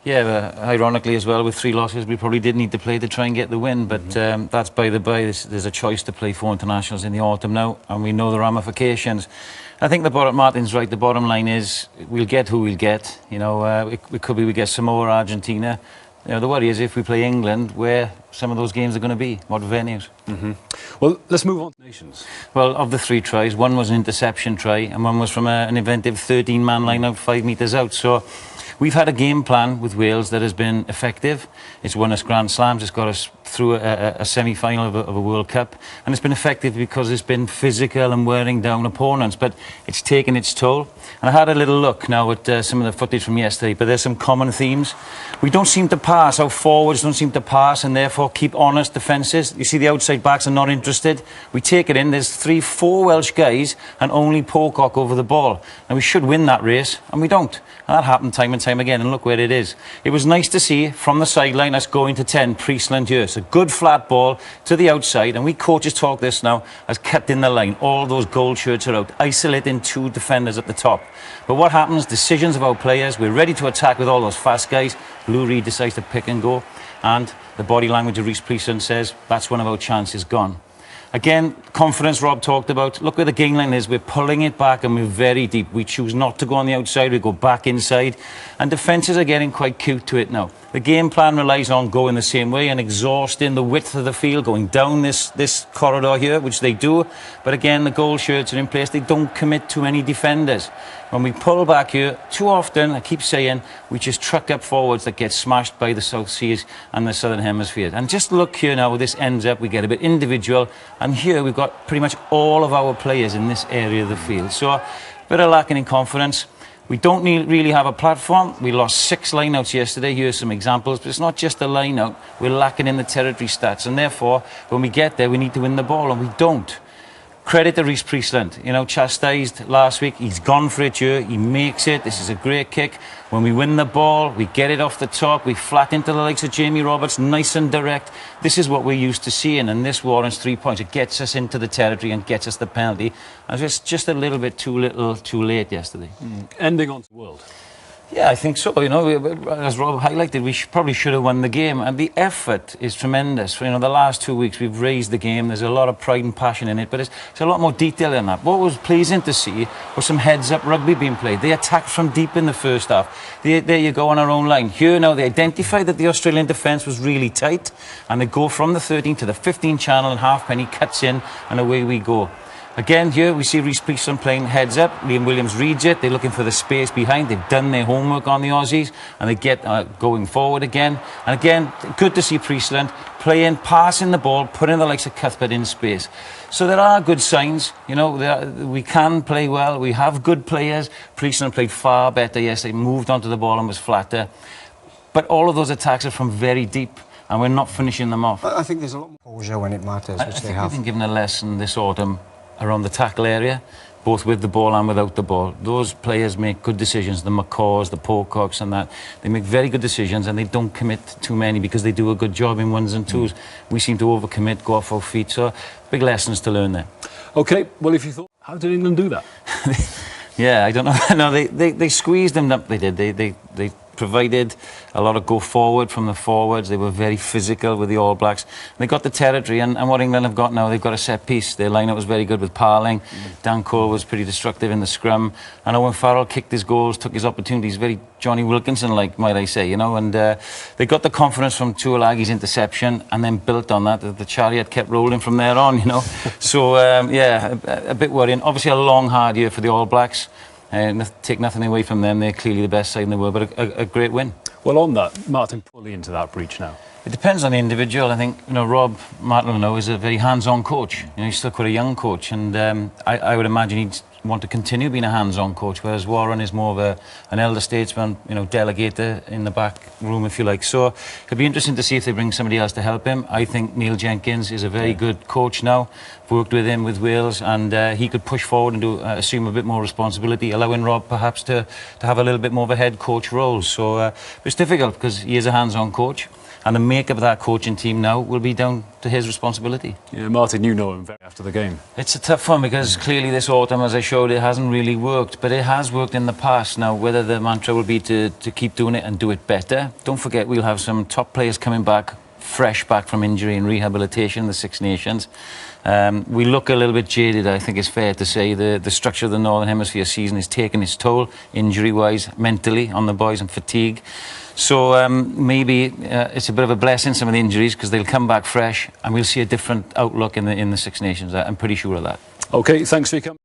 Yeah, ironically as well, with 3 losses, we probably did need to play to try and get the win, but that's by the by. There's a choice to play 4 internationals in the autumn now, and we know the ramifications. I think Martin's right. The bottom line is we'll get who we'll get. You know, it could be we get Samoa or Argentina. You know, the worry is if we play England, where some of those games are going to be, what venues. Well, let's move on to nations. Well, of the 3 tries, one was an interception try, and one was from an inventive 13-man line out 5 metres out. So we've had a game plan with Wales that has been effective. It's won us Grand Slams. It's got us through a semi-final of a World Cup. And it's been effective because it's been physical and wearing down opponents. But it's taken its toll. And I had a little look now at some of the footage from yesterday. But there's some common themes. We don't seem to pass. Our forwards don't seem to pass and therefore keep honest defences. You see the outside backs are not interested. We take it in. There's 3-4 Welsh guys and only Pocock over the ball. And we should win that race. And we don't. And that happened time and time again, and look where it is. It was nice to see from the sideline us going to 10, Priestland here. It's a good flat ball to the outside, and we coaches talk this now as kept in the line. All those gold shirts are out, isolating 2 defenders at the top. But what happens? Decisions of our players. We're ready to attack with all those fast guys. Lou Reed decides to pick and go, and the body language of Rhys Priestland says that's one of our chances gone. Again, confidence Rob talked about. Look where the game line is. We're pulling it back and we're very deep. We choose not to go on the outside. We go back inside. And defences are getting quite cute to it now. The game plan relies on going the same way and exhausting the width of the field, going down this corridor here, which they do. But again, the goal shirts are in place. They don't commit too many defenders. When we pull back here, too often, I keep saying, we just truck up forwards that get smashed by the South Seas and the Southern Hemisphere. And just look here now where this ends up. We get a bit individual. And here we've got pretty much all of our players in this area of the field. So a bit of lacking in confidence. We don't really have a platform. We lost 6 lineouts yesterday. Here's some examples. But it's not just a lineout. We're lacking in the territory stats. And therefore, when we get there, we need to win the ball. And we don't. Credit to Rhys Priestland, you know, chastised last week. He's gone for it here. He makes it. This is a great kick. When we win the ball, we get it off the top. We flat into the likes of Jamie Roberts, nice and direct. This is what we're used to seeing, and this warrants 3 points. It gets us into the territory and gets us the penalty. And it's just a little bit too late yesterday. Ending on the world. Yeah, I think so. You know, as Rob highlighted, we probably should have won the game, and the effort is tremendous. You know, the last 2 weeks we've raised the game. There's a lot of pride and passion in it, but it's a lot more detail than that. What was pleasing to see was some heads-up rugby being played. They attacked from deep in the first half. There you go on our own line. Here now they identified that the Australian defence was really tight, and they go from the 13 to the 15 channel, and Halfpenny cuts in, and away we go. Again, here we see Rhys Priestland playing heads up. Liam Williams reads it. They're looking for the space behind. They've done their homework on the Aussies, and they get going forward again. And again, good to see Priestland playing, passing the ball, putting the likes of Cuthbert in space. So there are good signs. You know, we can play well. We have good players. Priestland played far better yesterday, moved onto the ball and was flatter. But all of those attacks are from very deep, and we're not finishing them off. I think there's a lot more composure when it matters, which they have. We've been given a lesson this autumn around the tackle area, both with the ball and without the ball. Those players make good decisions, the McCaws, the Pococks and that. They make very good decisions and they don't commit too many because they do a good job in 1s and 2s. We seem to overcommit, go off our feet, so big lessons to learn there. OK, well, if you thought, how did England do that? Yeah, I don't know. No, they squeezed them up, they did. They provided a lot of go forward from the forwards. They were very physical with the All Blacks. They got the territory, and what England have got now, they've got a set piece. Their lineup was very good with Parling. Dan Cole was pretty destructive in the scrum. And Owen Farrell kicked his goals, took his opportunities, very Johnny Wilkinson-like, might I say, you know. And they got the confidence from Tuolagi's interception and then built on that. The chariot kept rolling from there on, you know. So, yeah, a bit worrying. Obviously a long, hard year for the All Blacks. Take nothing away from them. They're clearly the best side in the world, but a great win. Well, on that, Martin, fully into that breach now. It depends on the individual. I think, you know, Rob Martin is a very hands-on coach. You know, he's still quite a young coach, and I would imagine he'd want to continue being a hands-on coach, whereas Warren is more of an elder statesman, you know, delegator in the back room, if you like. So it'd be interesting to see if they bring somebody else to help him. I think Neil Jenkins is a very good coach now. Worked with him with Wales, and he could push forward and assume a bit more responsibility, allowing Rob perhaps to have a little bit more of a head coach role. So it's difficult because he is a hands-on coach. And the makeup of that coaching team now will be down to his responsibility. Yeah, Martin, you know him very after the game. It's a tough one because clearly this autumn, as I showed, it hasn't really worked, but it has worked in the past. Now, whether the mantra will be to keep doing it and do it better, don't forget we'll have some top players coming back, fresh back from injury and rehabilitation in the Six Nations. We look a little bit jaded, I think it's fair to say. The structure of the Northern Hemisphere season is taking its toll, injury-wise, mentally, on the boys, and fatigue. So maybe it's a bit of a blessing, some of the injuries, because they'll come back fresh and we'll see a different outlook in the Six Nations. I'm pretty sure of that. OK, thanks for your company.